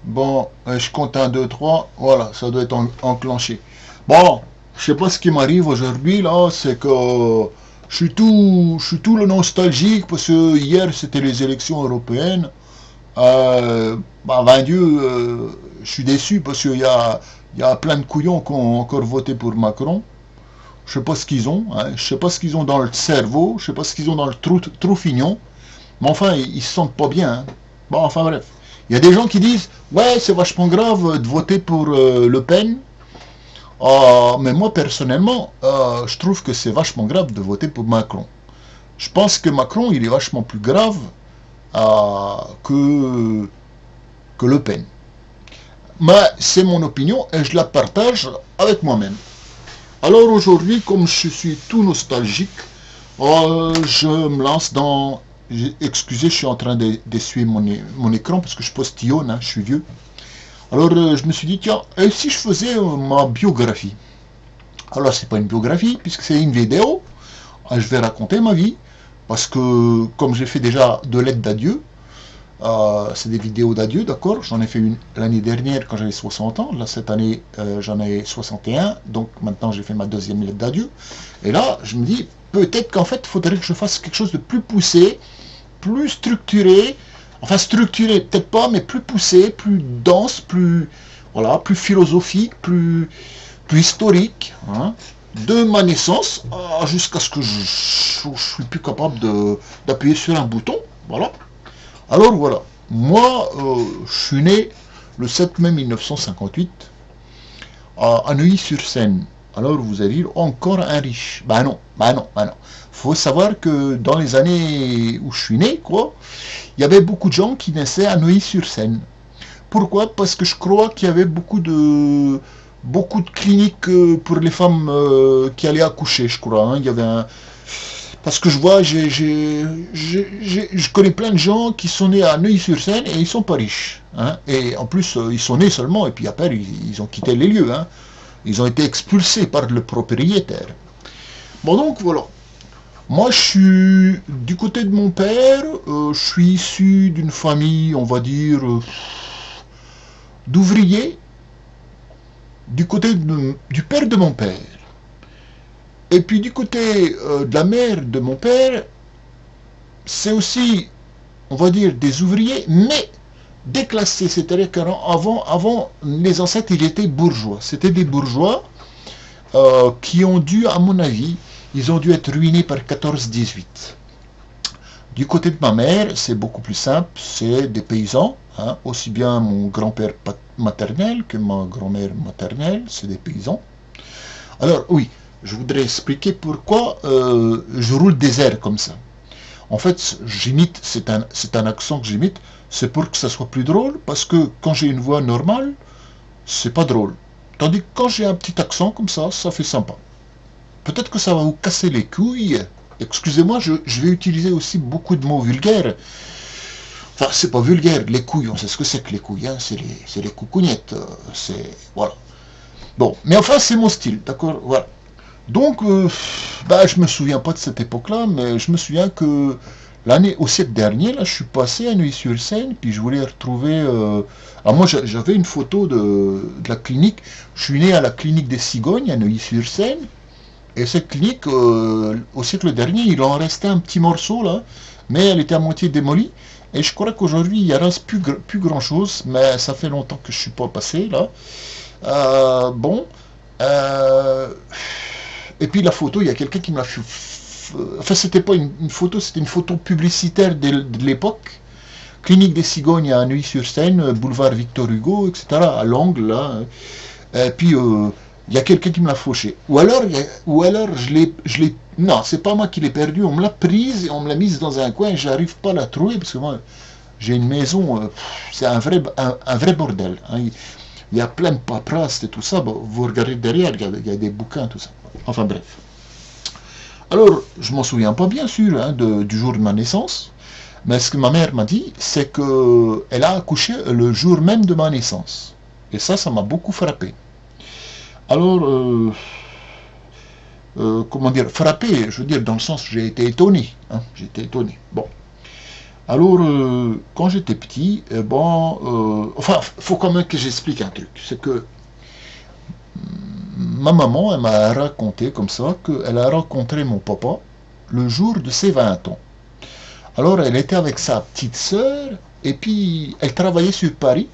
Bon, je compte un, 2, 3. Voilà, ça doit être enclenché. Bon, je sais pas ce qui m'arrive aujourd'hui, là, c'est que je suis tout le nostalgique parce que hier, c'était les élections européennes. Ben Dieu, je suis déçu parce qu'il y a plein de couillons qui ont encore voté pour Macron. Je sais pas ce qu'ils ont, hein. Je sais pas ce qu'ils ont dans le cerveau, je sais pas ce qu'ils ont dans le trou fignon, mais enfin, ils se sentent pas bien, hein. Bon, enfin bref. Il y a des gens qui disent, ouais, c'est vachement grave de voter pour Le Pen. Mais moi, personnellement, je trouve que c'est vachement grave de voter pour Macron. Je pense que Macron, il est vachement plus grave que Le Pen. Mais c'est mon opinion et je la partage avec moi-même. Alors aujourd'hui, comme je suis tout nostalgique, je me lance dans... Excusez, je suis en train d'essuyer mon écran parce que je postillonne, hein, je suis vieux. Alors je me suis dit, tiens, et si je faisais ma biographie? Alors c'est pas une biographie puisque c'est une vidéo. Je vais raconter ma vie parce que comme j'ai fait déjà 2 lettres d'adieu, c'est des vidéos d'adieu, d'accord. J'en ai fait une l'année dernière quand j'avais 60 ans. Là, cette année, j'en ai 61. Donc maintenant, j'ai fait ma 2e lettre d'adieu. Et là, je me dis, peut-être qu'en fait, il faudrait que je fasse quelque chose de plus poussé, plus structuré. Enfin, structuré, peut-être pas, mais plus poussé, plus dense, plus, voilà, plus philosophique, plus historique, hein, de ma naissance jusqu'à ce que je suis plus capable d'appuyer sur un bouton. Voilà. Alors voilà, moi, je suis né le 7 mai 1958 à Neuilly-sur-Seine. Alors vous allez dire, encore un riche. Ben non, ben non, ben non. Faut savoir que dans les années où je suis né, quoi, il y avait beaucoup de gens qui naissaient à Neuilly-sur-Seine. Pourquoi? Parce que je crois qu'il y avait beaucoup de cliniques pour les femmes qui allaient accoucher, je crois, hein. Il y avait un, parce que je vois, je connais plein de gens qui sont nés à Neuilly-sur-Seine et ils sont pas riches, hein. Et en plus, ils sont nés seulement et puis après, ils ont quitté les lieux, hein. Ils ont été expulsés par le propriétaire. Bon, donc voilà. Moi, je suis du côté de mon père, je suis issu d'une famille, on va dire, d'ouvriers, du côté du père de mon père. Et puis du côté de la mère de mon père, c'est aussi, on va dire, des ouvriers, mais déclassés. C'est-à-dire qu'avant, les ancêtres, ils étaient bourgeois. C'était des bourgeois qui ont dû, à mon avis, ils ont dû être ruinés par 14-18. Du côté de ma mère, c'est beaucoup plus simple, c'est des paysans, hein, aussi bien mon grand-père maternel que ma grand-mère maternelle, c'est des paysans. Alors oui, je voudrais expliquer pourquoi je roule des airs comme ça. En fait, j'imite, c'est un accent que j'imite, c'est pour que ça soit plus drôle, parce que quand j'ai une voix normale, c'est pas drôle. Tandis que quand j'ai un petit accent comme ça fait sympa. Peut-être que ça va vous casser les couilles. Excusez-moi, je vais utiliser aussi beaucoup de mots vulgaires. Enfin, c'est pas vulgaire, les couilles, on sait ce que c'est que les couilles, hein, c'est les coucougnettes, c'est... Voilà. Bon, mais enfin, c'est mon style, d'accord, voilà. Donc, bah, je me souviens pas de cette époque-là, mais je me souviens que au siècle dernier, là, je suis passé à Neuilly-sur-Seine, puis je voulais retrouver... Alors moi, j'avais une photo de la clinique. Je suis né à la clinique des Cigognes, à Neuilly-sur-Seine, et cette clinique, au siècle dernier, il en restait un petit morceau, là, mais elle était à moitié démolie, et je crois qu'aujourd'hui, il n'y reste plus grand-chose, mais ça fait longtemps que je suis pas passé, là. Bon... Euh, et puis la photo, il y a quelqu'un qui m'a fait... Enfin, c'était pas une photo, c'était une photo publicitaire de l'époque. Clinique des Cigognes à Neuilly-sur-Seine, boulevard Victor Hugo, etc. À l'angle, là. Et puis, il y a quelqu'un qui me l'a fauché. Ou alors non, c'est pas moi qui l'ai perdu, on me l'a prise et on me l'a mise dans un coin et j'arrive pas à la trouver parce que moi, j'ai une maison, c'est un vrai bordel, hein. Il y a plein de paperasse et tout ça. Bon, vous regardez derrière, il y a des bouquins, tout ça. Enfin bref. Alors, je m'en souviens pas bien sûr hein, du jour de ma naissance, mais ce que ma mère m'a dit, c'est qu'elle a accouché le jour même de ma naissance. Et ça m'a beaucoup frappé. Alors, comment dire, frappé, je veux dire, dans le sens, j'ai été étonné. Hein, j'ai été étonné. Bon. Alors, quand j'étais petit, enfin, faut quand même que j'explique un truc. C'est que ma maman, elle m'a raconté comme ça qu'elle a rencontré mon papa le jour de ses 20 ans. Alors, elle était avec sa petite sœur, et puis elle travaillait sur Paris,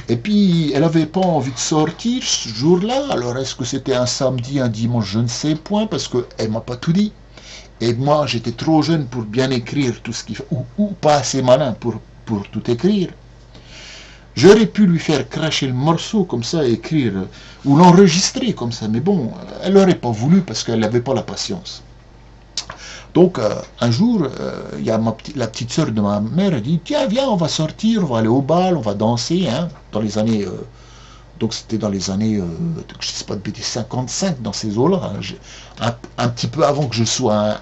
et puis elle n'avait pas envie de sortir ce jour-là. Alors, est-ce que c'était un samedi, un dimanche, je ne sais point, parce qu'elle m'a pas tout dit. Et moi, j'étais trop jeune pour bien écrire tout ce qu'il faut, ou pas assez malin pour tout écrire. J'aurais pu lui faire cracher le morceau comme ça, écrire, ou l'enregistrer comme ça, mais bon, elle n'aurait pas voulu parce qu'elle n'avait pas la patience. Donc, un jour, il y a la petite sœur de ma mère, elle dit, tiens, viens, on va sortir, on va aller au bal, on va danser, hein, dans les années... donc c'était dans les années, je ne sais pas de bêtises, 55, dans ces eaux-là, hein, un petit peu avant que je sois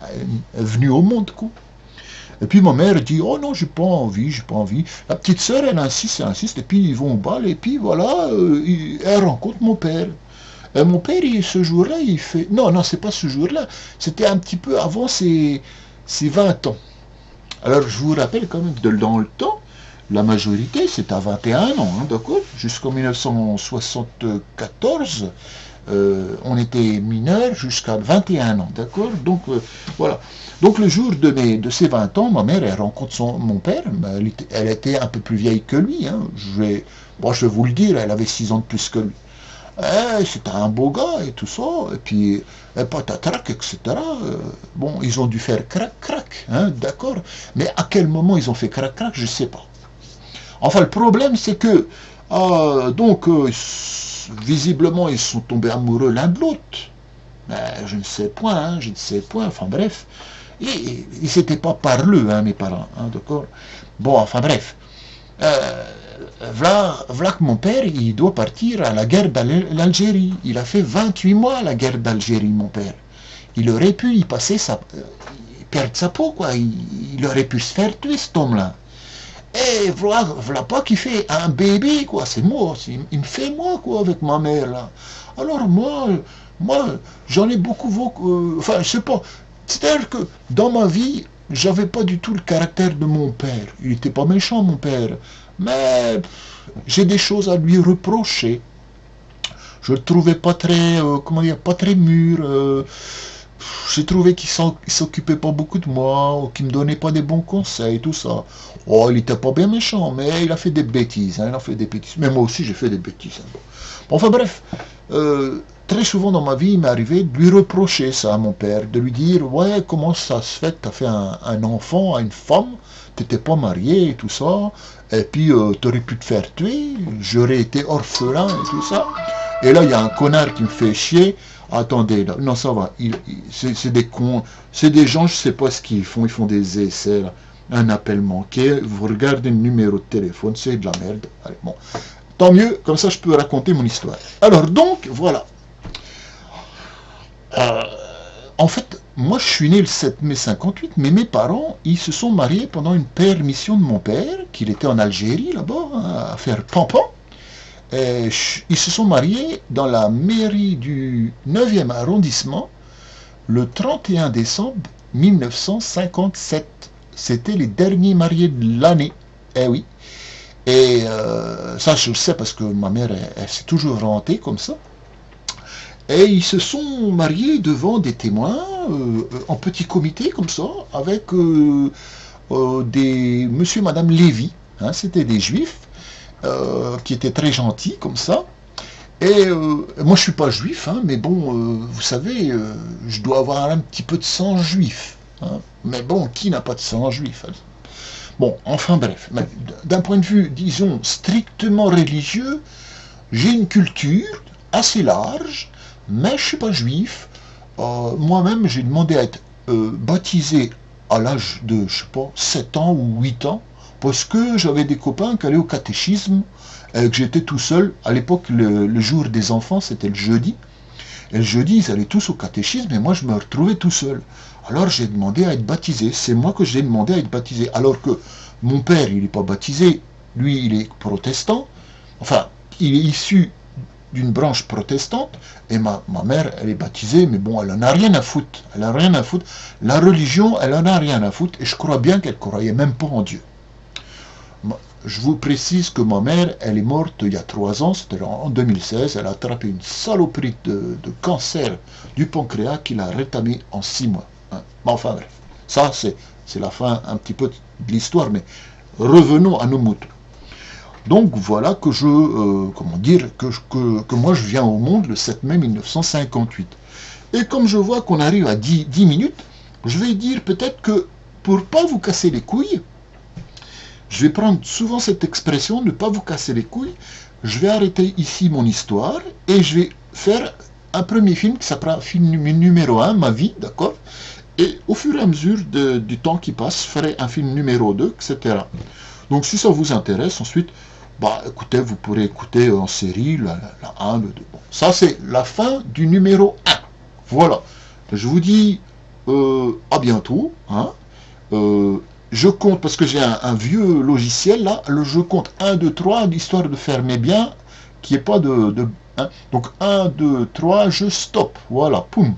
venu au monde, quoi. Et puis ma mère dit, oh non, j'ai pas envie, j'ai pas envie. La petite sœur, elle insiste, et puis ils vont au bal, et puis voilà, elle rencontre mon père. Et mon père, ce jour-là, il fait... Non, non, c'est pas ce jour-là, c'était un petit peu avant ses 20 ans. Alors je vous rappelle quand même que dans le temps, la majorité, c'est à 21 ans, hein, d'accord? Jusqu'en 1974, on était mineur jusqu'à 21 ans, d'accord? Donc, voilà. Donc, le jour de ses 20 ans, ma mère, elle rencontre mon père. Elle était un peu plus vieille que lui, hein. Je vais vous le dire, elle avait 6 ans de plus que lui. C'était un beau gars et tout ça, et puis patatrac, etc. Bon, ils ont dû faire crac-crac, hein, d'accord? Mais à quel moment ils ont fait crac-crac, je ne sais pas. Enfin, le problème, c'est que, visiblement, ils sont tombés amoureux l'un de l'autre. Je ne sais point, hein, je ne sais point, enfin bref. Et ils n'étaient pas parleux, hein, mes parents, hein, d'accord? Bon, enfin bref. Voilà que mon père, il doit partir à la guerre d'Algérie. Il a fait 28 mois à la guerre d'Algérie, mon père. Il aurait pu y passer perdre sa peau, quoi. Il aurait pu se faire tuer, cet homme-là. Et voilà pas qu'il fait un bébé, quoi. C'est moi, il me fait moi, quoi, avec ma mère, là. Alors moi j'en ai beaucoup, enfin, je sais pas. C'est-à-dire que dans ma vie, j'avais pas du tout le caractère de mon père. Il était pas méchant, mon père. Mais j'ai des choses à lui reprocher. Je le trouvais pas très, comment dire, pas très mûr. J'ai trouvé qu'il s'occupait pas beaucoup de moi, ou qu'il me donnait pas des bons conseils, tout ça. Oh, il était pas bien méchant, mais il a fait des bêtises, hein, il a fait des bêtises. Mais moi aussi, j'ai fait des bêtises. Hein. Bon, enfin bref, très souvent dans ma vie, il m'est arrivé de lui reprocher ça à mon père, de lui dire, ouais, comment ça se fait que t'as fait un enfant à une femme, t'étais pas marié et tout ça, et puis t'aurais pu te faire tuer, j'aurais été orphelin et tout ça. Et là, il y a un connard qui me fait chier. Attendez, là, non, ça va. C'est des cons. C'est des gens, je sais pas ce qu'ils font. Ils font des essais, là. Un appel manqué. Vous regardez le numéro de téléphone. C'est de la merde. Allez, bon. Tant mieux, comme ça, je peux raconter mon histoire. Alors, donc, voilà. En fait, moi, je suis né le 7 mai 58, mais mes parents, ils se sont mariés pendant une permission de mon père, qu'il était en Algérie, là-bas, hein, à faire pampan. Et ils se sont mariés dans la mairie du 9e arrondissement le 31 décembre 1957. C'était les derniers mariés de l'année. Eh oui. Et ça, je le sais parce que ma mère, elle s'est toujours vantée comme ça. Et ils se sont mariés devant des témoins, en petit comité comme ça, avec monsieur et madame Lévy. Hein, c'était des juifs. Qui étaient très gentils comme ça. Et moi je suis pas juif, hein, mais bon, vous savez, je dois avoir un petit peu de sang juif. Hein. Mais bon, qui n'a pas de sang juif, hein? Bon, enfin bref, d'un point de vue, disons, strictement religieux, j'ai une culture assez large, mais je suis pas juif. Moi-même, j'ai demandé à être baptisé à l'âge de, je sais pas, 7 ans ou 8 ans, parce que j'avais des copains qui allaient au catéchisme, et que j'étais tout seul. À l'époque, le jour des enfants, c'était le jeudi. Et le jeudi, ils allaient tous au catéchisme, et moi, je me retrouvais tout seul. Alors, j'ai demandé à être baptisé. C'est moi que j'ai demandé à être baptisé. Alors que mon père, il n'est pas baptisé. Lui, il est protestant. Enfin, il est issu d'une branche protestante, et ma mère, elle est baptisée, mais bon, elle en a rien à foutre. Elle a rien à foutre. La religion, elle en a rien à foutre, et je crois bien qu'elle croyait même pas en Dieu. Je vous précise que ma mère, elle est morte il y a 3 ans, c'était en 2016, elle a attrapé une saloperie de cancer du pancréas qui l'a rétabli en 6 mois. Hein. Enfin bref, ça c'est la fin un petit peu de l'histoire, mais revenons à nos moutons. Donc voilà que comment dire, que moi je viens au monde le 7 mai 1958. Et comme je vois qu'on arrive à 10 minutes, je vais dire peut-être que pour pas vous casser les couilles, je vais prendre souvent cette expression, ne pas vous casser les couilles, je vais arrêter ici mon histoire et je vais faire un premier film qui s'appellera film numéro 1, ma vie, d'accord? Et au fur et à mesure du temps qui passe, je ferai un film numéro 2, etc. Donc si ça vous intéresse, ensuite, bah écoutez, vous pourrez écouter en série la 1, le 2. Bon, ça c'est la fin du numéro 1. Voilà. Je vous dis à bientôt. Hein. Je compte, parce que j'ai un vieux logiciel là, je compte 1, 2, 3, histoire de fermer bien, qu'il n'y ait pas de hein. Donc 1, 2, 3, je stoppe. Voilà, poum.